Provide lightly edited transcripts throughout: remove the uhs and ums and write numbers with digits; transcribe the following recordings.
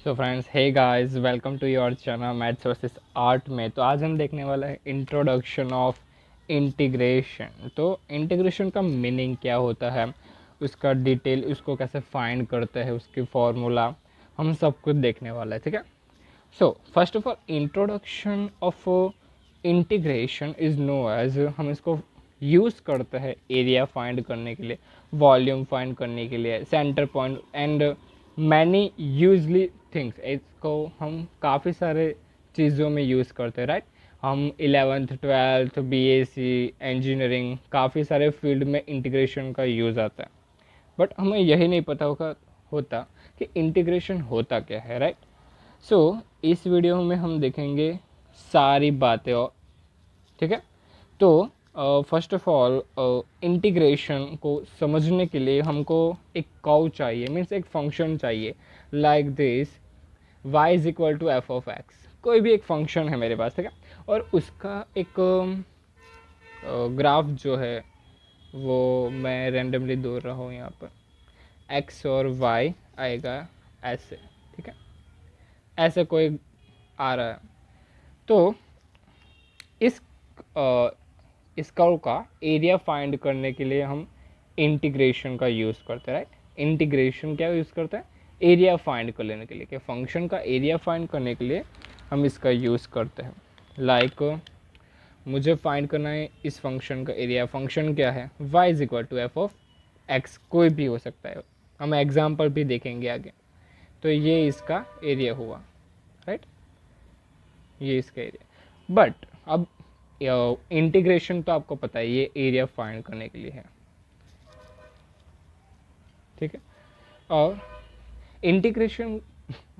So friends, hey guys, welcome to your channel maths versus art में। तो आज हम देखने वाला है इंट्रोडक्शन ऑफ इंटीग्रेशन। तो इंटीग्रेशन का मीनिंग क्या होता है, उसका डिटेल, उसको कैसे फाइंड करते हैं, उसकी फॉर्मूला, हम सब कुछ देखने वाला है। ठीक है। So first of all, introduction of integration is know as, हम इसको यूज़ करते हैं एरिया फाइंड करने के लिए, वॉल्यूम फाइंड करने के लिए, centre point and many usually things. इसको हम काफ़ी सारे चीज़ों में यूज़ करते हैं, राइट। हम 11th 12th BSc इंजीनियरिंग, काफ़ी सारे फील्ड में इंटीग्रेशन का यूज़ आता है। बट हमें यही नहीं पता होता कि इंटीग्रेशन होता क्या है, राइट। सो इस वीडियो में हम देखेंगे सारी बातें, और ठीक है। तो फर्स्ट ऑफ ऑल, इंटीग्रेशन को समझने के लिए हमको एक कर्व चाहिए, मीन्स एक फंक्शन चाहिए, like this y is equal to f of x. कोई भी एक फंक्शन है मेरे पास, ठीक है, और उसका एक ग्राफ जो है वो मैं रेंडमली दौड़ रहा हूँ यहाँ पर, x और y आएगा ऐसे, ठीक है, ऐसे कोई आ रहा है। तो इस इस कर्व का एरिया फाइंड करने के लिए हम इंटीग्रेशन का यूज़ करते हैं, राइट। इंटीग्रेशन क्या यूज़ करते हैं, एरिया फाइंड कर लेने के लिए, कि फंक्शन का एरिया फाइंड करने के लिए हम इसका यूज़ करते हैं। लाइक मुझे फाइंड करना है इस फंक्शन का एरिया। फंक्शन क्या है, y is equal to f of x, कोई भी हो सकता है, हम एग्जाम्पल भी देखेंगे आगे। तो ये इसका एरिया हुआ, राइट, ये इसका एरिया। बट अब इंटीग्रेशन तो आपको पता है, ये एरिया फाइंड करने के लिए है, ठीक है। और इंटीग्रेशन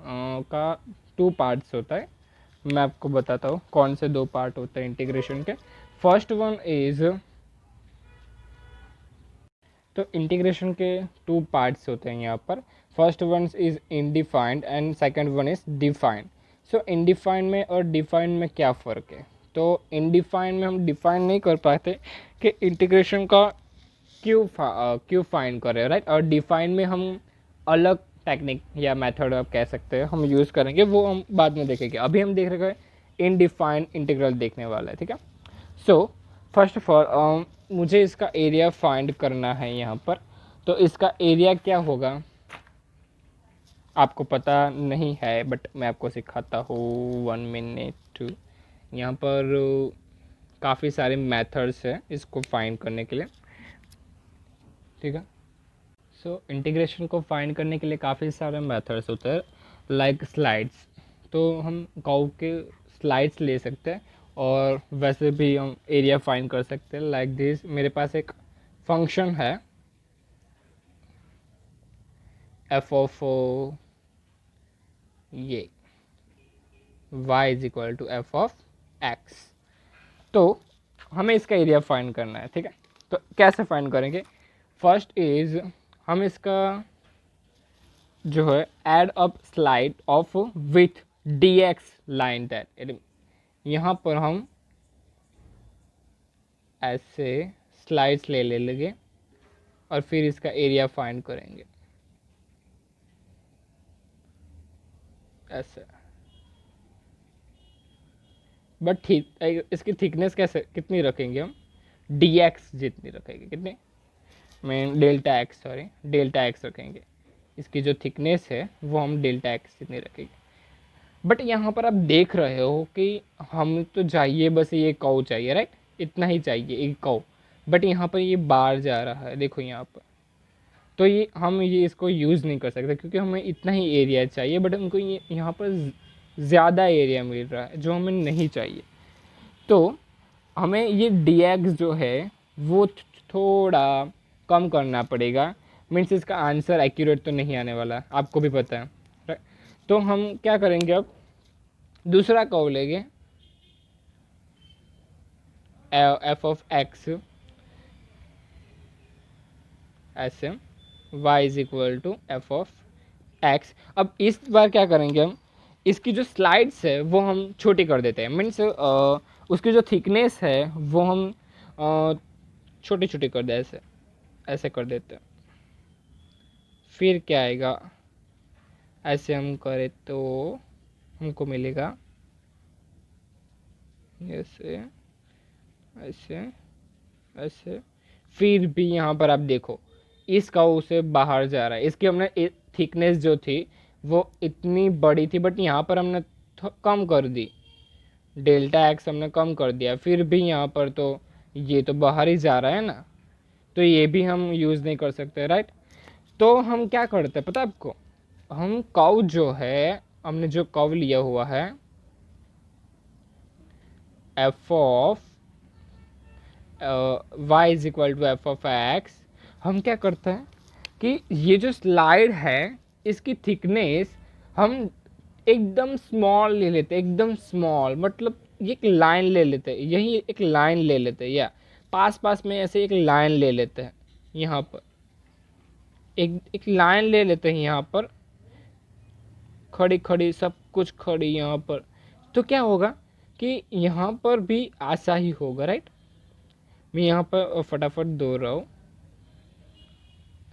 का 2 पार्ट्स होता है। मैं आपको बताता हूँ कौन से 2 पार्ट होते हैं इंटीग्रेशन के। फर्स्ट वन इज, तो इंटीग्रेशन के 2 पार्ट्स होते हैं यहाँ पर। First one is indefined and second one is defined. So indefined में और डिफाइंड में क्या फ़र्क है, तो इनडिफाइंड में हम डिफाइन नहीं कर पाते कि इंटीग्रेशन का क्यों फाइंड कर रहे हैं, राइट। और डिफाइन में हम अलग टेक्निक या मेथड आप कह सकते हैं हम यूज़ करेंगे, वो हम बाद में देखेंगे। अभी हम देख रहे हैं इनडिफाइंड इंटीग्रल देखने वाला है, ठीक है। सो फर्स्ट ऑफ ऑल, मुझे इसका एरिया फाइंड करना है यहाँ पर। तो इसका एरिया क्या होगा आपको पता नहीं है, बट मैं आपको सिखाता हूँ। 1 मिनट। यहाँ पर काफ़ी सारे मेथड्स हैं इसको फाइंड करने के लिए, ठीक है। सो इंटीग्रेशन को फाइंड करने के लिए काफ़ी सारे मेथड्स होते हैं, लाइक स्लाइड्स। तो हम कर्व के स्लाइड्स ले सकते हैं, और वैसे भी हम एरिया फाइंड कर सकते हैं, लाइक दिस। मेरे पास एक फंक्शन है एफ ऑफ ये y is equal to f of x. तो हमें इसका एरिया फाइंड करना है, ठीक है। तो कैसे फाइंड करेंगे, फर्स्ट इज हम इसका जो है add up slide of with dx line that, यहाँ पर हम ऐसे स्लाइड्स ले लेंगे और फिर इसका एरिया फाइंड करेंगे ऐसे। बट ठीक, इसकी थिकनेस कैसे कितनी रखेंगे हम, dx जितनी रखेंगे, कितनी, मैं डेल्टा एक्स रखेंगे। इसकी जो थिकनेस है वो हम डेल्टा एक्स जितनी रखेंगे। बट यहाँ पर आप देख रहे हो कि हम तो चाहिए बस ये कर्व चाहिए, राइट, इतना ही चाहिए एक कर्व। बट यहाँ पर ये बार जा रहा है, देखो यहाँ पर। तो ये हम ये इसको यूज़ नहीं कर सकते क्योंकि हमें इतना ही एरिया चाहिए, बट हमको ये यहाँ पर ज़्यादा एरिया मिल रहा है जो हमें नहीं चाहिए। तो हमें ये dx जो है वो थोड़ा कम करना पड़ेगा। मीन्स इसका आंसर एक्यूरेट तो नहीं आने वाला, आपको भी पता है, राइट। तो हम क्या करेंगे, अब दूसरा कर्व लेंगे, एफ ऑफ एक्स ऐसे, y is equal to f of x. अब इस बार क्या करेंगे, हम इसकी जो स्लाइड्स है वो हम छोटी कर देते हैं। मीन्स उसकी जो थिकनेस है वो हम छोटी छोटी कर दे, ऐसे ऐसे कर देते हैं। फिर क्या आएगा, ऐसे हम करें तो हमको मिलेगा ऐसे ऐसे ऐसे। फिर भी यहाँ पर आप देखो इस कर्व से बाहर जा रहा है, इसकी हमने थिकनेस जो थी वो इतनी बड़ी थी, बट यहाँ पर हमने कम कर दी, डेल्टा एक्स हमने कम कर दिया, फिर भी यहाँ पर तो ये तो बाहर ही जा रहा है ना, तो ये भी हम यूज़ नहीं कर सकते, राइट। तो हम क्या करते हैं पता है आपको, हम कर्व जो है, हमने जो कर्व लिया हुआ है f of y is equal to f of x, हम क्या करते हैं कि ये जो स्लाइड है इसकी थिकनेस हम एकदम स्मॉल ले लेते हैं, एकदम स्मॉल, मतलब ये एक लाइन ले लेते हैं, यही एक लाइन ले लेते हैं, या पास पास में ऐसे एक लाइन ले लेते हैं, यहाँ पर एक लाइन ले लेते हैं, यहाँ पर खड़ी खड़ी सब कुछ खड़ी यहाँ पर। तो क्या होगा कि यहाँ पर भी ऐसा ही होगा, राइट। मैं यहाँ पर फटाफट दो रहा हूँ,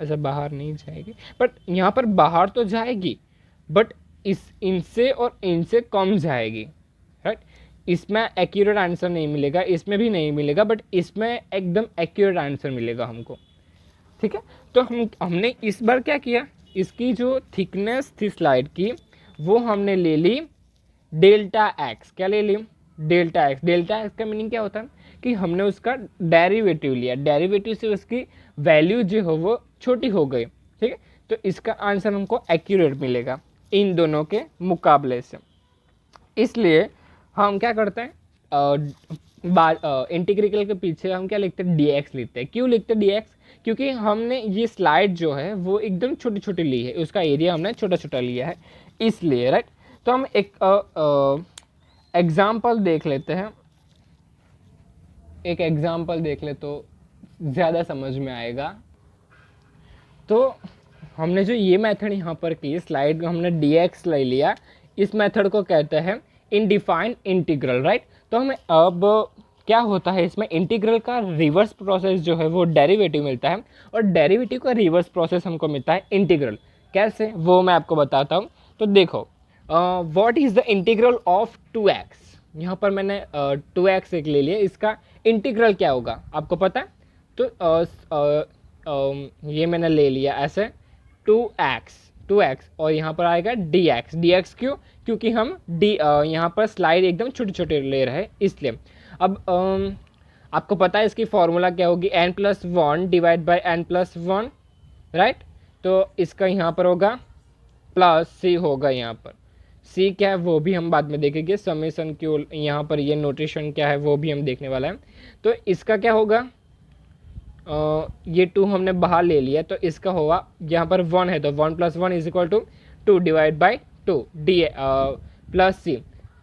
ऐसा बाहर नहीं जाएगी, बट यहाँ पर बाहर तो जाएगी, बट इस इनसे और इनसे कम जाएगी, राइट। इसमें एक्यूरेट आंसर नहीं मिलेगा, इसमें भी नहीं मिलेगा, बट इसमें एकदम एक्यूरेट आंसर मिलेगा हमको, ठीक है। तो हमने इस बार क्या किया, इसकी जो थिकनेस थी स्लाइड की वो हमने ले ली डेल्टा एक्स। क्या ले ली, डेल्टा एक्स। डेल्टा एक्स का मीनिंग क्या होता है कि हमने उसका डेरिवेटिव लिया, डेरिवेटिव से उसकी वैल्यू जो हो वो छोटी हो गई, ठीक है। तो इसका आंसर हमको एक्यूरेट मिलेगा इन दोनों के मुकाबले से। इसलिए हम क्या करते हैं, इंटीग्रल के पीछे हम क्या लिखते हैं, डी एक्स लिखते हैं। क्यों लिखते हैं डी एक्स, क्योंकि हमने ये स्लाइड जो है वो एकदम छोटी छोटी ली है, उसका एरिया हमने छोटा छोटा लिया है, इसलिए, राइट। तो हम एक एग्जाम्पल देख लेते हैं, एक एग्जाम्पल देख ले तो ज़्यादा समझ में आएगा। तो हमने जो ये मेथड यहाँ पर की, स्लाइड में हमने डी एक्स ले लिया, इस मेथड को कहते हैं इनडिफाइंड इंटीग्रल, राइट। तो हमें अब क्या होता है, इसमें इंटीग्रल का रिवर्स प्रोसेस जो है वो डेरिवेटिव मिलता है, और डेरिवेटिव का रिवर्स प्रोसेस हमको मिलता है इंटीग्रल। कैसे, वो मैं आपको बताता हूँ। तो देखो, what is the integral of 2x, यहाँ पर मैंने 2x एक ले लिया, इसका इंटीग्रल क्या होगा आपको पता है। तो ये मैंने ले लिया ऐसे 2x और यहाँ पर आएगा dx क्यों, क्योंकि हम यहाँ पर स्लाइड एकदम छोटे छोटे ले रहे हैं, इसलिए। अब आपको पता है इसकी फॉर्मूला क्या होगी, n+1 divide by n+1, right. तो इसका यहाँ पर होगा प्लस सी होगा, यहाँ पर सी क्या है वो भी हम बाद में देखेंगे, समेशन क्यों, यहाँ पर ये नोटेशन क्या है वो भी हम देखने वाला है। तो इसका क्या होगा, ये 2 हमने बाहर ले लिया, तो इसका होगा यहाँ पर 1 है तो 1+1 is equal to 2 divide by 2 d plus C.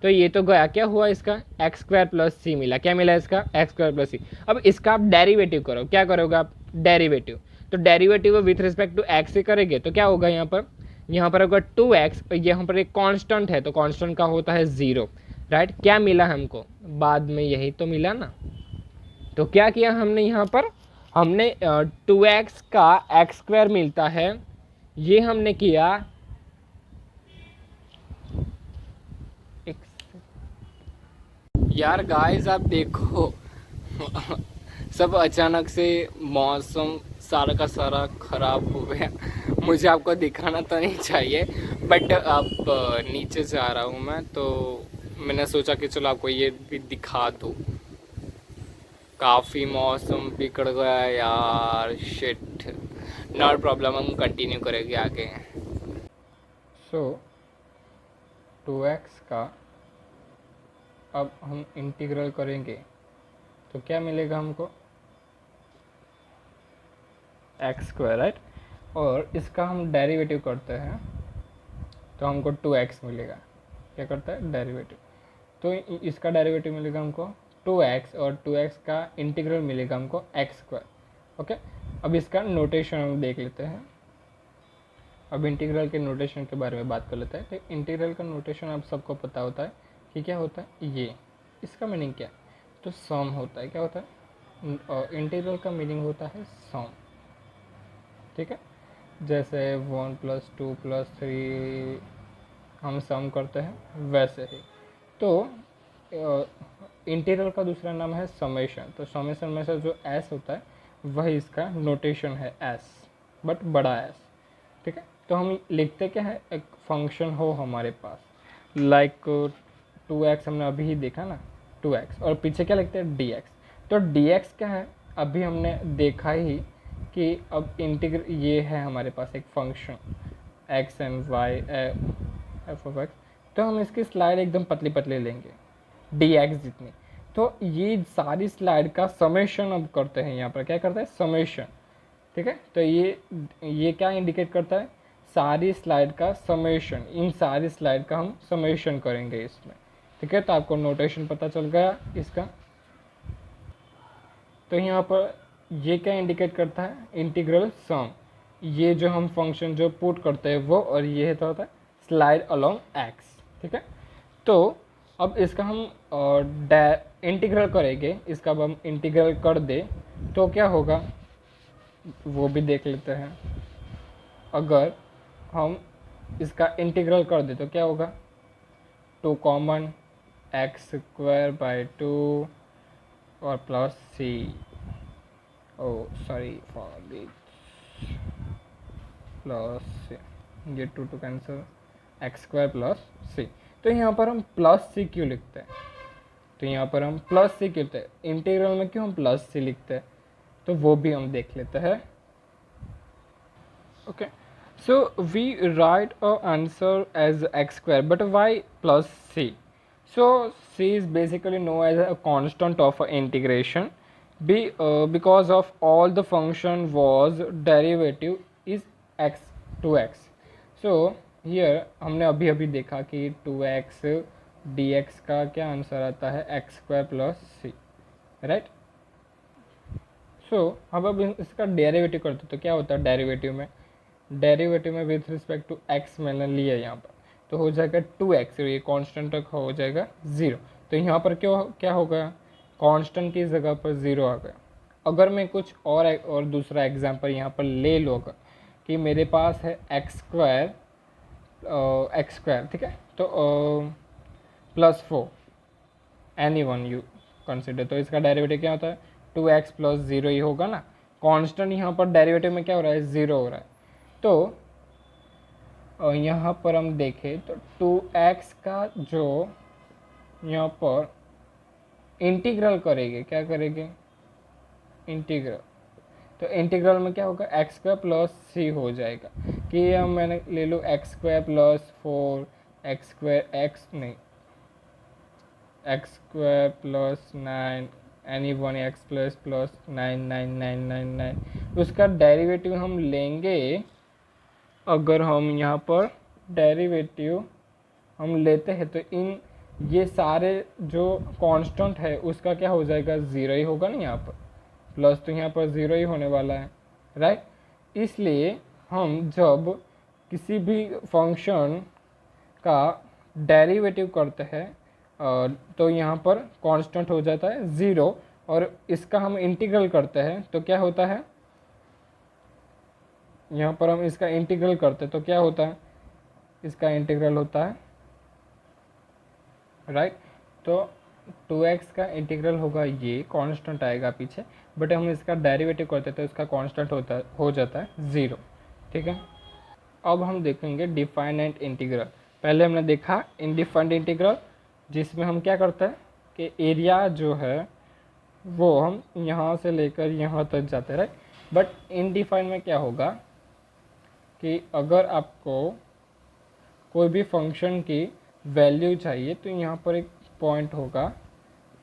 तो ये तो गया, क्या हुआ इसका x² प्लस सी मिला, क्या मिला इसका x² प्लस सी। अब इसका आप डेरिवेटिव करो, क्या करोगे आप डेरिवेटिव, तो derivative with respect to x से करेंगे तो क्या होगा, यहाँ पर होगा 2x, और यहाँ पर एक कांस्टेंट है तो कांस्टेंट का होता है 0, राइट। क्या मिला हमको बाद में, यही तो मिला ना। तो क्या किया हमने, यहाँ पर हमने 2x का x² मिलता है, ये हमने किया यार गाइस आप देखो सब अचानक से मौसम सारा का सारा ख़राब हो गया। मुझे आपको दिखाना तो नहीं चाहिए, बट अब नीचे जा रहा हूँ मैं, तो मैंने सोचा कि चलो आपको ये भी दिखा दूँ। काफ़ी मौसम बिगड़ गया यार, शिट, नॉट प्रॉब्लम, हम कंटिन्यू करेंगे आगे। सो 2x का अब हम इंटीग्रल करेंगे तो क्या मिलेगा हमको, x², राइट। और इसका हम डेरिवेटिव करते हैं तो हमको 2x मिलेगा, क्या करता है डेरिवेटिव, तो इसका डेरिवेटिव मिलेगा हमको 2x, और 2x का इंटीग्रल मिलेगा हमको x², ओके। अब इसका नोटेशन हम देख लेते हैं, अब इंटीग्रल के नोटेशन के बारे में बात कर लेते हैं। तो इंटीग्रल का नोटेशन आप सबको पता होता है कि क्या होता है, ये इसका मीनिंग क्या है, तो सम होता है, क्या होता है, इंटीग्रल का मीनिंग होता है सम, ठीक है। जैसे 1+2+3 हम सम करते हैं वैसे ही। तो इंटीग्रल का दूसरा नाम है समेशन। तो समेशन में से जो एस होता है वही इसका नोटेशन है एस, बट बड़ा एस। ठीक है, तो हम लिखते क्या है, एक फंक्शन हो हमारे पास लाइक 2x, हमने अभी ही देखा ना 2x, और पीछे क्या लिखते हैं dx। तो dx क्या है, अभी हमने देखा ही कि अब इंटीग्र ये है हमारे पास एक function x and y F of x. तो हम इसकी स्लाइड एकदम पतली पतली लेंगे dx जितनी। तो ये सारी स्लाइड का समेशन अब करते हैं, यहाँ पर क्या करता है समेशन। ठीक है, तो ये क्या इंडिकेट करता है, सारी स्लाइड का समेशन। इन सारी स्लाइड का हम समेशन करेंगे इसमें। ठीक है, तो आपको नोटेशन पता चल गया इसका। तो यहाँ पर ये क्या इंडिकेट करता है, इंटीग्रल सम। ये जो हम फंक्शन जो पुट करते हैं वो, और ये तो होता है स्लाइड अलोंग एक्स। ठीक है, तो अब इसका हम इंटीग्रल करेंगे, इसका अब हम इंटीग्रल कर दे तो क्या होगा वो भी देख लेते हैं। अगर हम इसका इंटीग्रल कर दे तो क्या होगा, 2 कॉमन x² 2 और plus C, oh sorry for this, plus ये 2 कैंसिल, x² प्लस सी। तो यहाँ पर हम प्लस सी क्यों लिखते हैं, तो यहाँ पर हम प्लस सी क्यों लिखते हैं, इंटीग्रल में क्यों हम प्लस सी लिखते हैं, तो वो भी हम देख लेते हैं। Okay, so we write our answer as x², but why plus c? So c is basically known as a constant of integration. Because of all the function was derivative is x 2x. So here हमने अभी अभी देखा कि 2x dx का क्या answer आता है x² plus सी, right. सो अब इसका डेरिवेटिव करते तो क्या होता है, डेरिवेटिव में विथ रिस्पेक्ट टू x मैंने लिया यहाँ पर, तो हो जाएगा 2x, ये कांस्टेंट तक हो जाएगा 0। तो यहाँ पर क्या होगा, कांस्टेंट की जगह पर 0 आ गया। अगर मैं कुछ और दूसरा एग्जांपल यहाँ पर ले लूँगा कि मेरे पास है x², ठीक है, तो +4 एनी वन यू कंसिडर, तो इसका डेरिवेटिव क्या होता है 2x प्लस 0 ही होगा ना। कांस्टेंट यहाँ पर डेरिवेटिव में क्या हो रहा है 0 हो रहा है। तो यहाँ पर हम देखें तो 2x का जो यहाँ पर इंटीग्रल करेंगे, क्या करेंगे इंटीग्रल, तो इंटीग्रल में क्या होगा x² प्लस सी हो जाएगा। कि ये मैंने ले लो x² plus 4 x² plus 9 any one x plus 99999, उसका डेरिवेटिव हम लेंगे। अगर हम यहाँ पर डेरिवेटिव हम लेते हैं तो ये सारे जो कांस्टेंट है उसका क्या हो जाएगा 0 ही होगा ना, यहाँ पर प्लस तो यहाँ पर 0 ही होने वाला है, राइट। इसलिए हम जब किसी भी फंक्शन का डेरिवेटिव करते हैं तो यहाँ पर कांस्टेंट हो जाता है 0, और इसका हम इंटीग्रल करते हैं तो क्या होता है, यहाँ पर हम इसका इंटीग्रल करते हैं तो क्या होता है, इसका इंटीग्रल होता है, राइट। तो 2x का इंटीग्रल होगा, ये कांस्टेंट आएगा पीछे, बट हम इसका डेरिवेटिव करते हैं तो इसका कांस्टेंट हो जाता है 0। ठीक है, अब हम देखेंगे डिफाइनेंट इंटीग्रल। पहले हमने देखा इनडिफाइंड इंटीग्रल, जिसमें हम क्या करते हैं कि एरिया जो है वो हम यहाँ से लेकर यहाँ तक जाते हैं, राइट। बट इनडिफाइंड में क्या होगा कि अगर आपको कोई भी फंक्शन की वैल्यू चाहिए तो यहाँ पर एक पॉइंट होगा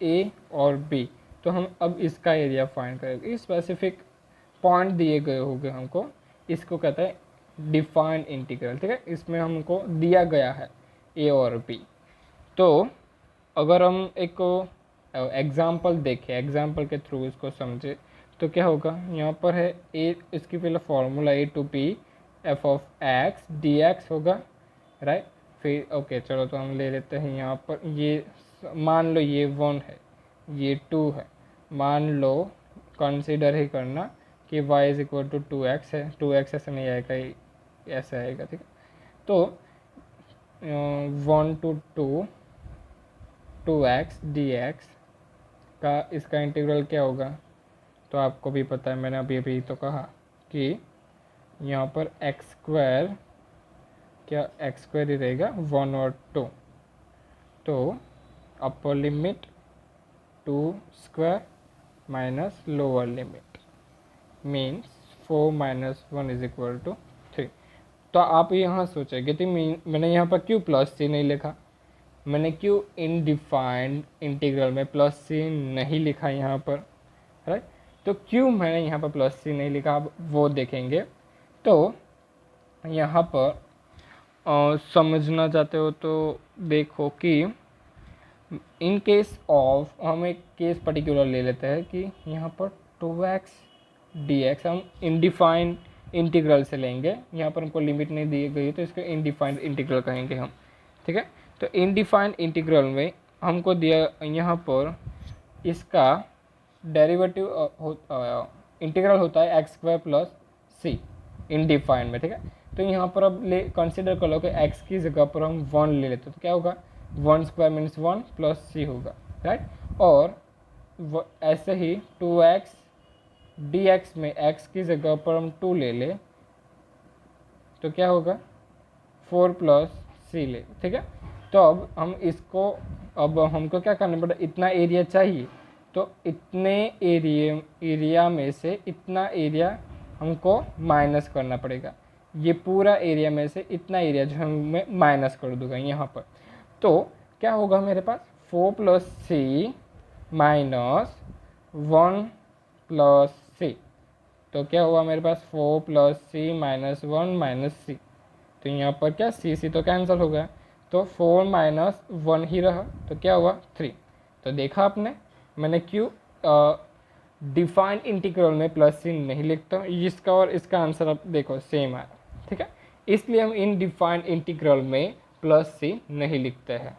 a और b, तो हम अब इसका एरिया फाइंड करेंगे। स्पेसिफिक पॉइंट दिए गए होंगे हमको, इसको कहते हैं डिफाइंड इंटीग्रल। ठीक है, इसमें हमको दिया गया है a और b। तो अगर हम एक एग्जाम्पल देखें, एग्जाम्पल के थ्रू इसको समझे तो क्या होगा, यहाँ पर है a, इसकी पहले formula a to p f of x dx होगा, राइट। फिर ओके चलो तो हम ले लेते हैं यहाँ पर, ये मान लो ये 1 है, ये 2 है, मान लो कंसीडर ही करना कि y is equal to 2x है, 2x ऐसे नहीं आएगा, ऐसे आएगा, ठीक है। तो 1 to 2x dx का इसका इंटीग्रल क्या होगा, तो आपको भी पता है, मैंने अभी अभी तो कहा कि यहाँ पर एक्स स्क्वायर, क्या एक्स स्क्वायर ही रहेगा 1 और 2, तो upper limit 2 square minus lower limit means 4 minus 1 is equal to 3। तो आप यहाँ सोचेंगे कि मैंने यहाँ पर क्यों प्लस सी नहीं लिखा, मैंने क्यों इनडिफाइंड इंटीग्रल में प्लस सी नहीं लिखा यहाँ पर, राइट। तो क्यों मैंने यहाँ पर प्लस सी नहीं लिखा, आप वो देखेंगे। तो यहाँ पर समझना चाहते हो तो देखो कि इन केस ऑफ, हम एक केस पर्टिकुलर ले लेते हैं कि यहाँ पर 2x dx हम इनडिफाइंड इंटीग्रल से लेंगे, यहाँ पर हमको लिमिट नहीं दी गई तो इसको इनडिफाइंड इंटीग्रल कहेंगे हम, ठीक है। तो इनडिफाइंड इंटीग्रल में हमको दिया, यहाँ पर इसका डेरिवेटिव इंटीग्रल होता है एक्स स्क्वायर प्लस सी इनडिफाइंड में, ठीक है। तो यहाँ पर अब ले कंसिडर कर लो कि x की जगह पर हम 1 ले लेते हैं, तो क्या होगा 1 स्क्वायर मीन्स 1 प्लस सी होगा, राइट। और ऐसे ही 2x dx में x की जगह पर हम 2 ले ले तो क्या होगा 4 प्लस सी ले, ठीक है। तो अब हम इसको, अब हमको क्या करना पड़ेगा, इतना एरिया चाहिए, तो इतने एरिया में से इतना एरिया हमको माइनस करना पड़ेगा, ये पूरा एरिया में से इतना एरिया जो मैं माइनस कर दूंगा यहाँ पर। तो क्या होगा मेरे पास 4 प्लस सी माइनस 1 प्लस सी, तो क्या हुआ मेरे पास 4 प्लस सी माइनस 1 माइनस सी, तो यहाँ पर क्या सी तो कैंसिल हो गया, तो 4 माइनस 1 ही रहा, तो क्या हुआ 3। तो देखा आपने मैंने क्यों डिफाइंड इंटीग्रल में प्लस सी नहीं लिखता, इसका और इसका आंसर आप देखो सेम है, ठीक है। इसलिए हम इन डिफाइंड इंटीग्रल में प्लस सी नहीं लिखते हैं।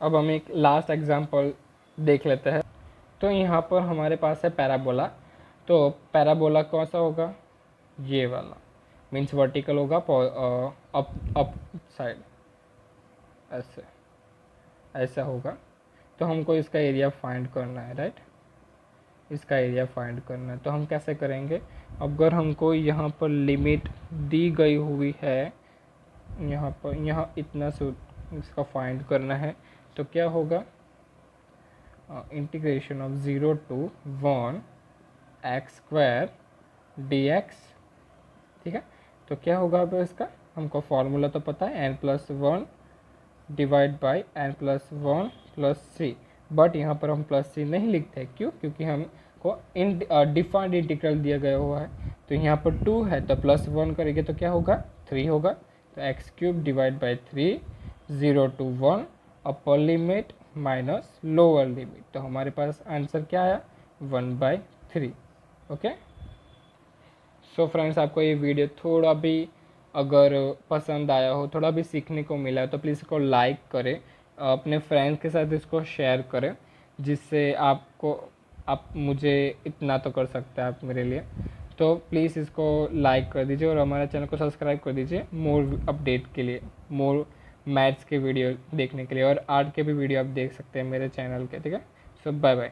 अब हम एक लास्ट एग्जांपल देख लेते हैं। तो यहाँ पर हमारे पास है पैराबोला, तो पैराबोला कौन सा होगा, ये वाला मीन्स वर्टिकल होगा, अप साइड ऐसे ऐसा होगा। तो हमको इसका एरिया फाइंड करना है, राइट, इसका एरिया फाइंड करना है। तो हम कैसे करेंगे, अगर हमको यहाँ पर लिमिट दी गई हुई है, यहाँ पर यहाँ इतना से इसका फाइंड करना है, तो क्या होगा integration of 0 to 1 x square dx, ठीक है। तो क्या होगा अब इसका, हमको फॉर्मूला तो पता है n+1 divide by n+1 plus C, but यहाँ पर हम प्लस सी नहीं लिखते, क्यों, क्योंकि हमको इन डिफाइंड इंटीग्रल दिया गया हुआ है। तो यहाँ पर 2 है तो +1 करेंगे तो क्या होगा 3 होगा, तो x³ divide by 3 0 to 1 upper limit minus lower limit, तो हमारे पास आंसर क्या आया 1/3। ओके, सो फ्रेंड्स, आपको ये वीडियो थोड़ा भी अगर पसंद आया हो, थोड़ा भी सीखने को मिला तो प्लीज़ इसको लाइक करें, अपने फ्रेंड्स के साथ इसको शेयर करें, जिससे आप मुझे इतना तो कर सकते हैं आप मेरे लिए। तो प्लीज़ इसको लाइक कर दीजिए और हमारे चैनल को सब्सक्राइब कर दीजिए मोर अपडेट के लिए, मोर मैथ्स के वीडियो देखने के लिए, और आर्ट के भी वीडियो आप देख सकते हैं मेरे चैनल के, ठीक है। सो बाय बाय।